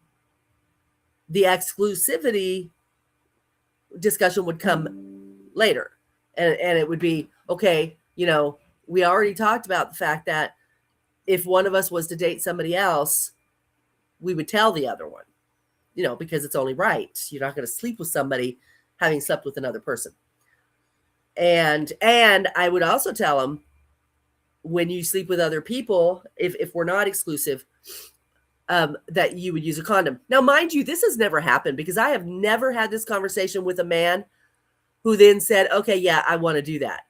the exclusivity discussion would come later. And it would be, okay, we already talked about the fact that if one of us was to date somebody else, we would tell the other one, because it's only right. You're not going to sleep with somebody having slept with another person. And I would also tell them, when you sleep with other people, if we're not exclusive, that you would use a condom. Now, mind you, this has never happened, because I have never had this conversation with a man who then said, okay, yeah, I want to do that.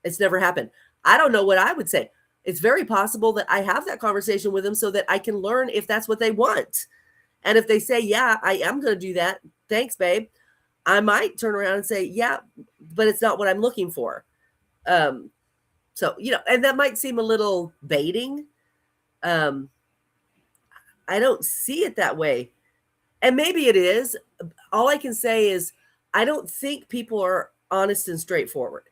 It's never happened. I don't know what I would say. It's very possible that I have that conversation with them so that I can learn if that's what they want. And if they say, yeah, I am going to do that, thanks, babe, I might turn around and say, yeah, but it's not what I'm looking for. So, and that might seem a little baiting. I don't see it that way. And maybe it is. All I can say is I don't think people are honest and straightforward.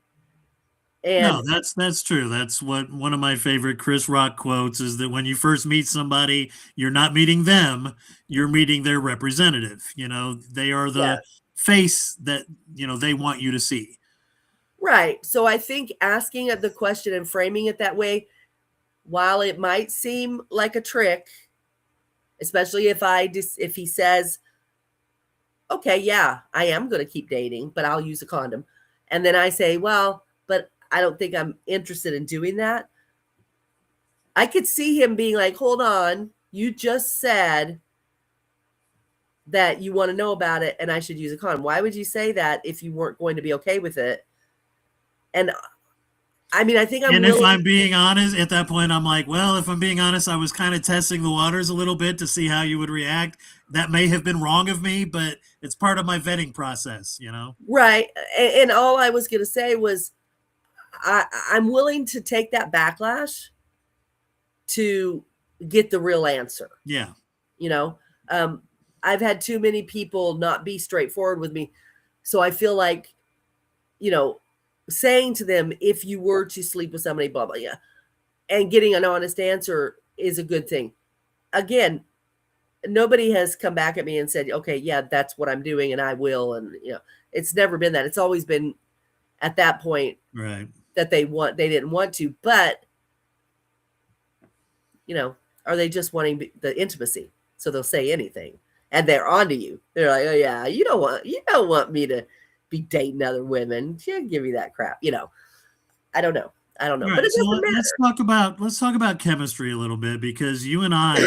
No, And that's true. That's what one of my favorite Chris Rock quotes is, that when you first meet somebody, you're not meeting them, you're meeting their representative. They are yeah, the face that, they want you to see. right. So I think asking the question and framing it that way, while it might seem like a trick, especially if he says, okay, yeah, I am going to keep dating, but I'll use a condom. And then I say, well, but I don't think I'm interested in doing that. I could see him being like, hold on, you just said that you want to know about it and I should use a condom. Why would you say that if you weren't going to be okay with it? And I mean, I think I'm And if willing. I'm being honest, at that point, I'm like, well, if I'm being honest, I was kind of testing the waters a little bit to see how you would react. That may have been wrong of me, but it's part of my vetting process. Right. And all I was going to say was I'm willing to take that backlash to get the real answer. Yeah. You know, I've had too many people not be straightforward with me. So I feel like, saying to them, if you were to sleep with somebody, blah, blah, yeah, and getting an honest answer is a good thing. Again, nobody has come back at me and said, okay, yeah, that's what I'm doing and I will. And, it's never been that. It's always been at that point Right. that they didn't want to, but, are they just wanting the intimacy? So they'll say anything and they're onto you. They're like, oh yeah, you don't want me to be dating other women. Yeah, give me that crap. I don't know. All But right. it So doesn't let's talk about chemistry a little bit, because you and I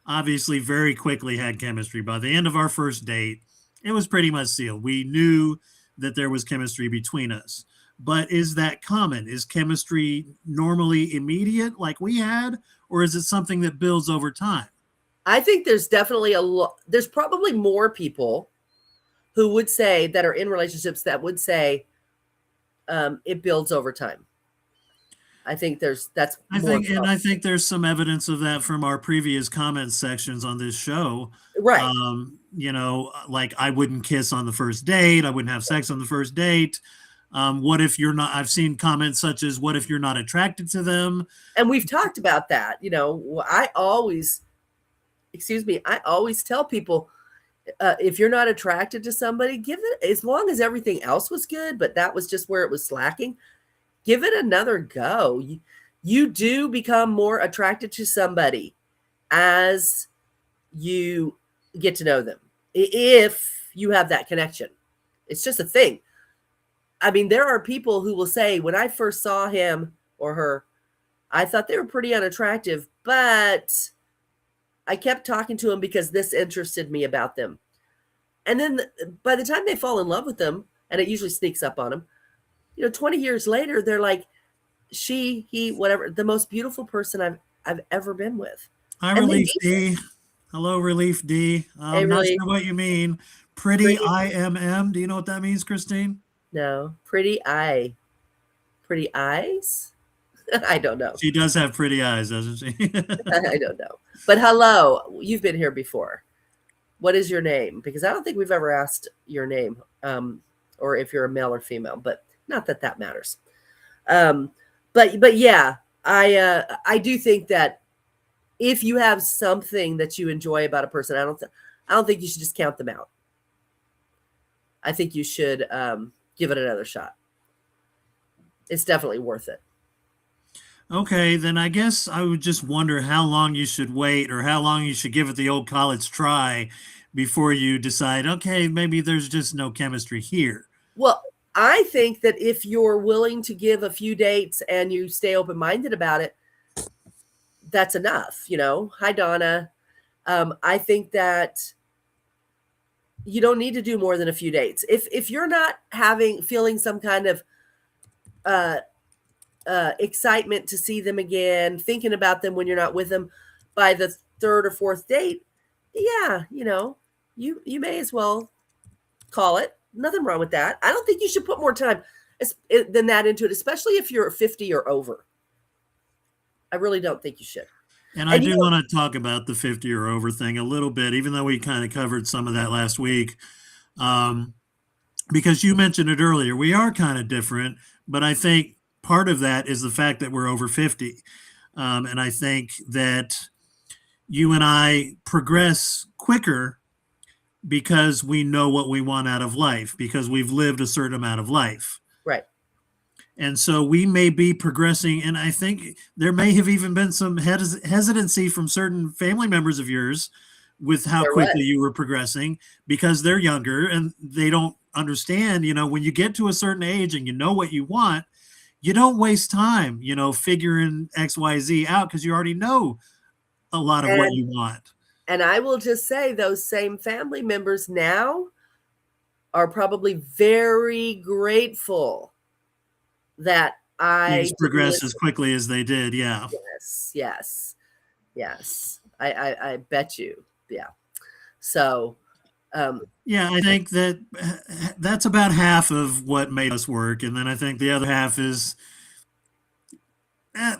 obviously very quickly had chemistry. By the end of our first date, it was pretty much sealed. We knew that there was chemistry between us. But is that common? Is chemistry normally immediate like we had, or is it something that builds over time? I think there's definitely there's probably more people who would say, that are in relationships, that would say it builds over time. I think that's more I think there's some evidence of that from our previous comment sections on this show. right. Like, I wouldn't kiss on the first date. I wouldn't have sex on the first date. What if you're not? I've seen comments such as, "What if you're not attracted to them?" And we've talked about that. I always tell people, if you're not attracted to somebody, give it, as long as everything else was good, but that was just where it was slacking, give it another go. You do become more attracted to somebody as you get to know them, if you have that connection. It's just a thing. I mean, there are people who will say, when I first saw him or her, I thought they were pretty unattractive, but I kept talking to them because this interested me about them. And then by the time they fall in love with them, and it usually sneaks up on them, 20 years later, they're like, she, he, whatever, the most beautiful person I've ever been with. Hi, And they Relief need D. Hello, Relief D. a I'm not really sure what you mean. Pretty pretty, IMM. Do you know what that means, Christine? no, pretty eyes. I don't know. She does have pretty eyes, doesn't she? I don't know. But hello, you've been here before. What is your name? Because I don't think we've ever asked your name, or if you're a male or female, but not that matters. But yeah, I do think that if you have something that you enjoy about a person, I don't think you should just count them out. I think you should give it another shot. It's definitely worth it. Okay, then I guess I would just wonder how long you should wait or how long you should give it the old college try before you decide, okay, maybe there's just no chemistry here. Well, I think that if you're willing to give a few dates and you stay open minded about it, that's enough. Hi, Donna. I think that you don't need to do more than a few dates. If you're not feeling some kind of uh, excitement to see them again, thinking about them when you're not with them by the third or fourth date, yeah, you may as well call it. Nothing wrong with that. I don't think you should put more time than that into it, especially if you're 50 or over. I really don't think you should. And I do want to talk about the 50 or over thing a little bit, even though we kind of covered some of that last week. Because you mentioned it earlier, we are kind of different, but I think part of that is the fact that we're over 50. And I think that you and I progress quicker because we know what we want out of life, because we've lived a certain amount of life. Right. And so we may be progressing. And I think there may have even been some hesitancy from certain family members of yours with how quickly you were progressing, because they're younger and they don't understand, when you get to a certain age and you know what you want, you don't waste time, figuring XYZ out, because you already know a lot of what you want. And I will just say those same family members now are probably very grateful that I progressed as quickly as they did. Yeah. Yes. I bet you. Yeah. So, yeah, I think that's about half of what made us work. And then I think the other half is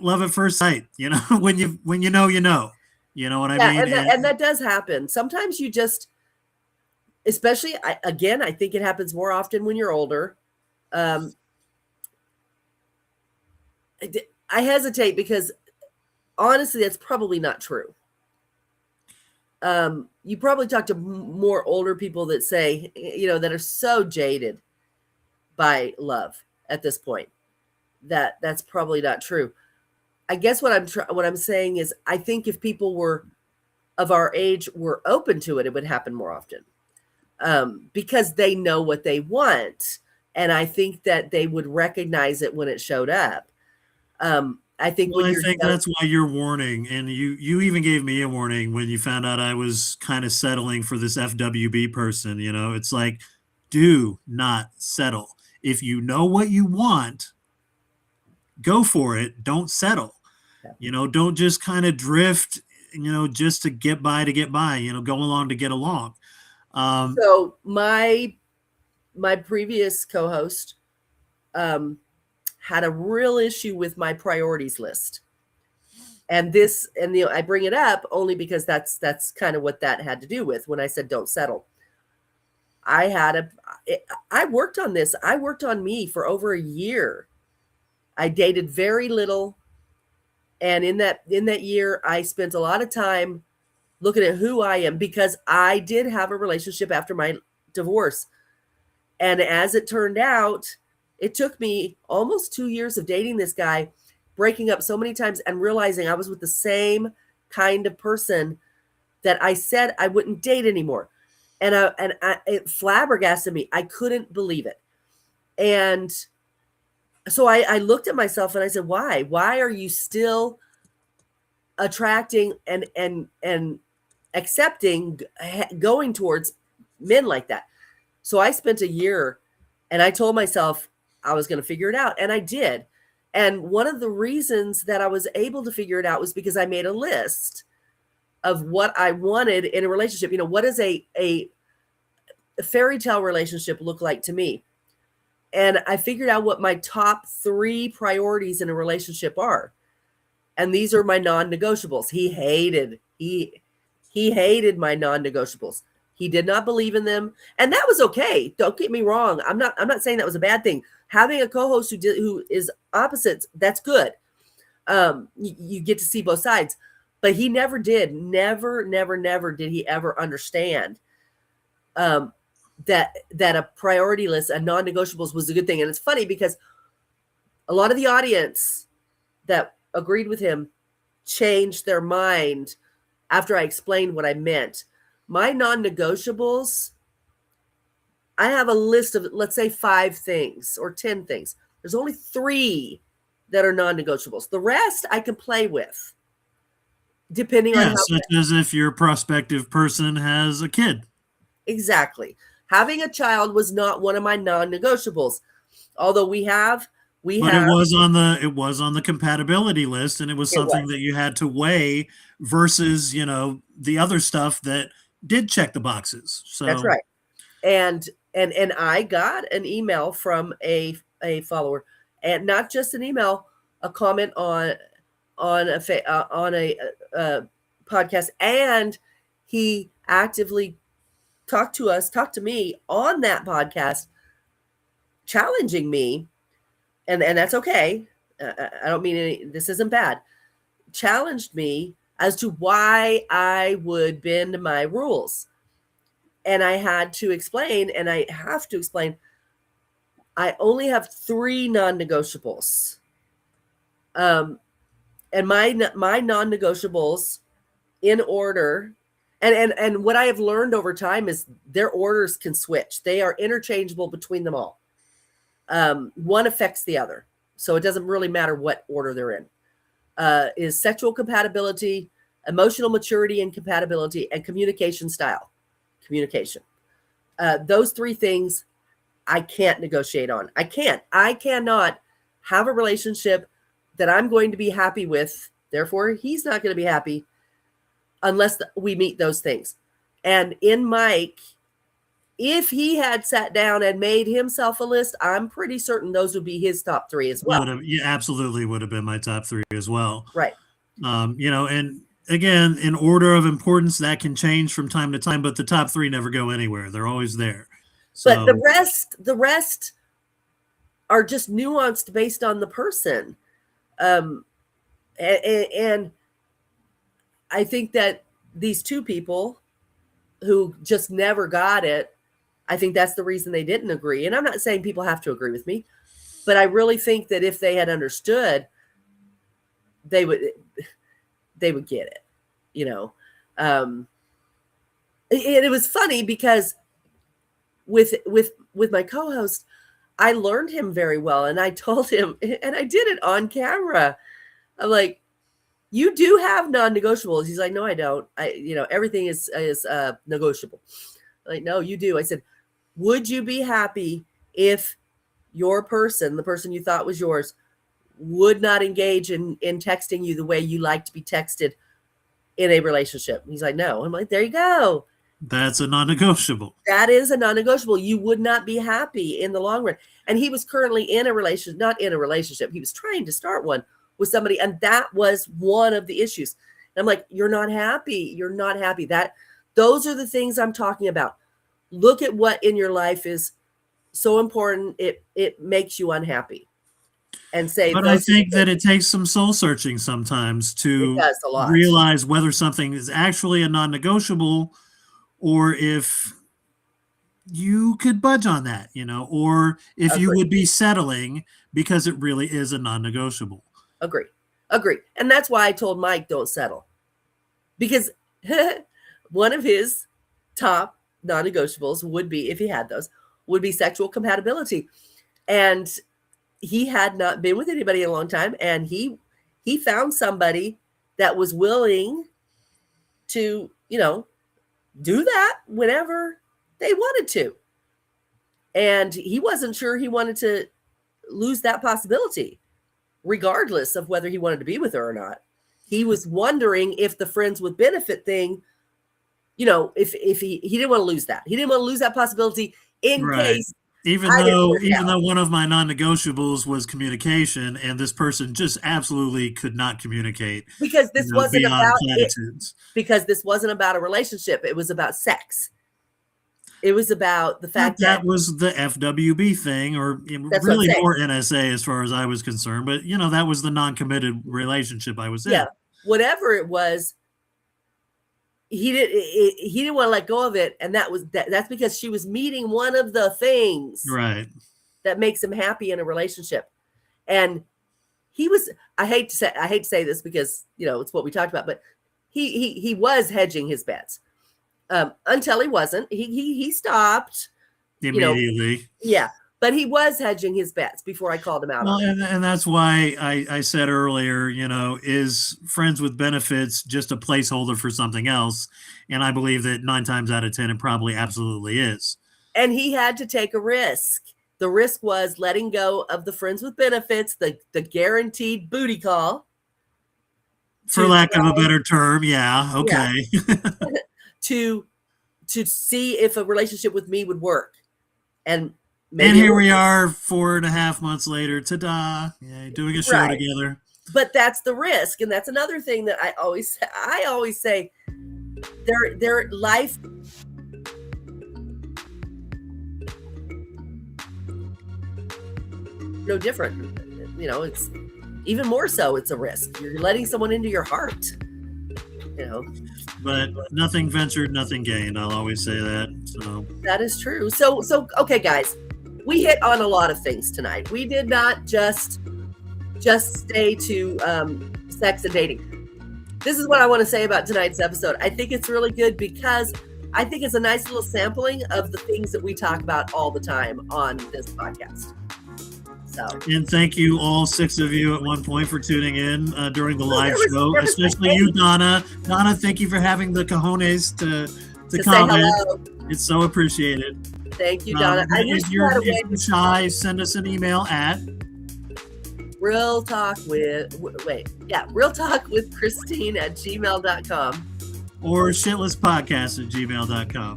love at first sight, when you know, you know what I mean? And that does happen. Sometimes you just, especially, I think it happens more often when you're older. I hesitate because honestly, that's probably not true. You probably talk to more older people that say, that are so jaded by love at this point, that's probably not true. I guess what I'm saying is, I think if people were of our age were open to it, it would happen more often, because they know what they want, and I think that they would recognize it when it showed up. I think that's why you're warning, and you even gave me a warning when you found out I was kind of settling for this FWB person. It's like, do not settle. If you know what you want, go for it. Don't settle. Don't just kind of drift, just to get by, go along to get along. So my previous co-host had a real issue with my priorities list. And I bring it up only because that's kind of what that had to do with when I said don't settle. I worked on this. I worked on me for over a year. I dated very little. And in that year, I spent a lot of time looking at who I am, because I did have a relationship after my divorce. And as it turned out, it took me almost 2 years of dating this guy, breaking up so many times, and realizing I was with the same kind of person that I said I wouldn't date anymore. And it flabbergasted me. I couldn't believe it. And so I looked at myself and I said, why? Why are you still attracting and accepting going towards men like that? So I spent a year and I told myself I was going to figure it out. And I did. And one of the reasons that I was able to figure it out was because I made a list of what I wanted in a relationship. What does a fairy tale relationship look like to me? And I figured out what my top 3 priorities in a relationship are. And these are my non-negotiables. He hated my non-negotiables. He did not believe in them, and that was okay. Don't get me wrong. I'm not saying that was a bad thing. Having a co-host who is opposites, that's good. You get to see both sides, but he never did. Never did he ever understand that a priority list, a non-negotiables, was a good thing. And it's funny because A lot of the audience that agreed with him changed their mind after I explained what I meant. My non-negotiables, I have a list of, let's say, 5 things or 10 things. There's only 3 that are non-negotiables. The rest I can play with, depending on Yeah, how. such as if your prospective person has a kid. Exactly. Having a child was not one of my non-negotiables. Although we have But it was on the compatibility list, and it was it something was. that you had to weigh versus, the other stuff that did check the boxes. That's So right. And I got an email from a follower, and not just an email, a comment on a podcast, and he actively talked to me on that podcast, challenging me, and that's okay. I don't mean this isn't bad. Challenged me as to why I would bend my rules. And I had to explain, and I have to explain, I only have 3 non-negotiables. And my non-negotiables in order, and what I have learned over time is their orders can switch. They are interchangeable between them all. One affects the other, so it doesn't really matter what order they're in. Is sexual compatibility, emotional maturity and compatibility, and communication style. Communication. Those 3 things I can't negotiate on. I cannot have a relationship that I'm going to be happy with. Therefore, he's not going to be happy unless we meet those things. And in Mike, if he had sat down and made himself a list, I'm pretty certain those would be his top 3 as well. yeah, absolutely would have been my top 3 as well. Right. And again, in order of importance, that can change from time to time, but the top 3 never go anywhere. They're always there. So, but the rest are just nuanced based on the person. And I think that these 2 people who just never got it, I think that's the reason they didn't agree. And I'm not saying people have to agree with me, but I really think that if they had understood, they would get it, it was funny because with my co-host, I learned him very well, and I told him, and I did it on camera. I'm like, you do have non-negotiables. He's like, no, I don't. Everything is negotiable. I'm like, no, you do. I said, would you be happy if your person, the person you thought was yours, would not engage in texting you the way you like to be texted in a relationship? He's like, no. I'm like, there you go. That's a non-negotiable. That is a non-negotiable. You would not be happy in the long run. And he was currently in a relationship, not in a relationship. He was trying to start one with somebody. And that was one of the issues. And I'm like, you're not happy. You're not happy. Those are the things I'm talking about. Look at what in your life is so important. It makes you unhappy. And say, but I think that it takes some soul searching sometimes to realize whether something is actually a non-negotiable, or if you could budge on that, or if you would be settling because it really is a non-negotiable. Agree. And that's why I told Mike, don't settle. Because one of his top non-negotiables would be, if he had those, would be sexual compatibility. And he had not been with anybody in a long time. And he found somebody that was willing to, do that whenever they wanted to. And he wasn't sure he wanted to lose that possibility, regardless of whether he wanted to be with her or not. He was wondering if the friends with benefit thing, if he didn't want to lose that. He didn't want to lose that possibility in case. Even though one of my non-negotiables was communication, and this person just absolutely could not communicate because this wasn't about platitudes. Because this wasn't about a relationship. It was about sex. It was about the fact that was the FWB thing, or really more NSA as far as I was concerned. But that was the non-committed relationship I was in. Yeah, whatever it was, he didn't want to let go of it, and that's because she was meeting one of the things right that makes him happy in a relationship. And he was, I hate to say this because, it's what we talked about, but he was hedging his bets until he wasn't. He stopped immediately. Yeah, but he was hedging his bets before I called him out on it. And that's why I said earlier, is friends with benefits just a placeholder for something else? And I believe that 9 times out of 10, it probably absolutely is. And he had to take a risk. The risk was letting go of the friends with benefits, the guaranteed booty call. For lack of a better term, yeah, okay. Yeah. to see if a relationship with me would work. And here we are 4.5 months later, ta-da, doing a show together. But that's the risk. And that's another thing that I always say, their life no different. It's even more so, it's a risk. You're letting someone into your heart. But nothing ventured, nothing gained. I'll always say that. So that is true. So okay, guys, we hit on a lot of things tonight. We did not just stay to sex and dating. This is what I want to say about tonight's episode. I think it's really good because I think it's a nice little sampling of the things that we talk about all the time on this podcast. And thank you, all 6 of you at one point, for tuning in during the live show, especially you, Donna. Donna, thank you for having the cojones to comment. It's so appreciated. Thank you, Donna. If you're shy, send us an email at realtalkwithchristine@gmail.com or shitlesspodcast@gmail.com.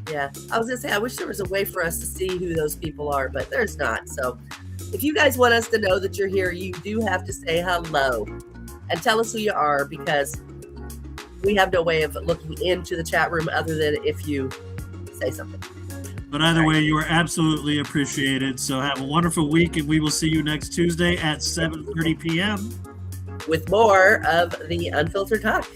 Yeah, I was going to say, I wish there was a way for us to see who those people are, but there's not. So if you guys want us to know that you're here, you do have to say hello and tell us who you are, because we have no way of looking into the chat room other than if you say something. But either way, you are absolutely appreciated. So have a wonderful week, and we will see you next Tuesday at 7:30 p.m. with more of the Unfiltered Talk.